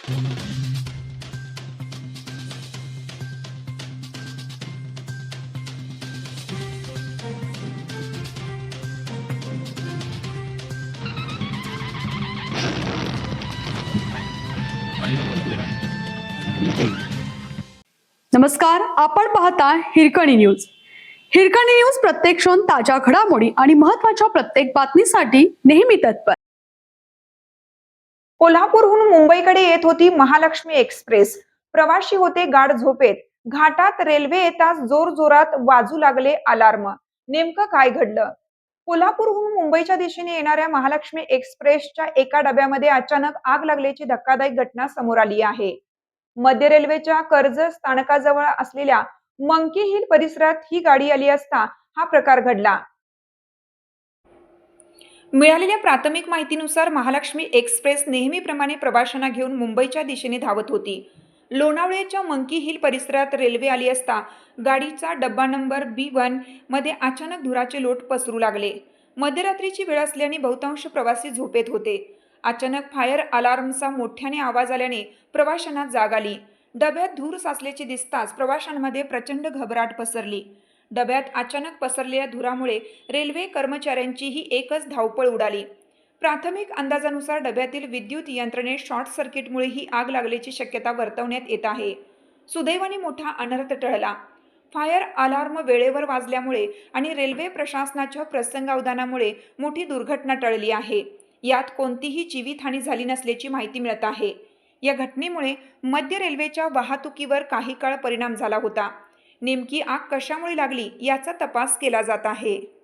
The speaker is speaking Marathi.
नमस्कार, आपण पाहता हिरकणी न्यूज. हिरकणी न्यूज प्रत्येक क्षण ताज्या घडामोडी आणि महत्त्वाच्या प्रत्येक बातमीसाठी नेहमी तत्पर. कोल्हापूरहून मुंबईकडे येत होती महालक्ष्मी एक्सप्रेस. प्रवासी होते गाढ झोपेत. घाटात रेल्वे येताच जोरजोरात वाजू लागले अलार्म. नेमकं काय घडलं? कोल्हापूरहून मुंबईच्या दिशेने येणाऱ्या महालक्ष्मी एक्सप्रेसच्या एका डब्यामध्ये अचानक आग लागल्याची धक्कादायक घटना समोर आली आहे. मध्य रेल्वेच्या कर्जत स्थानकाजवळ असलेल्या मंकी हिल परिसरात ही गाडी आली असता हा प्रकार घडला. मिळालेल्या प्राथमिक माहितीनुसार महालक्ष्मी एक्सप्रेस नेहमीप्रमाणे प्रवाशांना घेऊन मुंबईच्या दिशेने धावत होती. लोणावळ्याच्या मंकी हिल परिसरात रेल्वे आली असता गाडीचा डब्बा नंबर B1 मध्ये अचानक धुराचे लोट पसरू लागले. मध्यरात्रीची वेळ असल्याने बहुतांश प्रवासी झोपेत होते. अचानक फायर अलार्मचा मोठ्याने आवाज आल्याने प्रवाशांना जाग आली. डब्यात धूर साचल्याचे दिसताच प्रवाशांमध्ये प्रचंड घबराट पसरली. डब्यात अचानक पसरलेल्या धुरामुळे रेल्वे कर्मचाऱ्यांचीही एकच धावपळ उडाली. प्राथमिक अंदाजानुसार डब्यातील विद्युत यंत्रणेत शॉर्ट सर्किटमुळे ही आग लागल्याची शक्यता वर्तवण्यात येत आहे. सुदैवाने मोठा अनर्थ टळला. फायर अलार्म वेळेवर वाजल्यामुळे आणि रेल्वे प्रशासनाच्या प्रसंगावधानामुळे मोठी दुर्घटना टळली आहे. यात कोणतीही जीवितहानी झाली नसल्याची माहिती मिळत आहे. या घटनेमुळे मध्य रेल्वेच्या वाहतुकीवर काही काळ परिणाम झाला होता. नेमकी आग कशामुळे लागली याचा तपास केला जात आहे.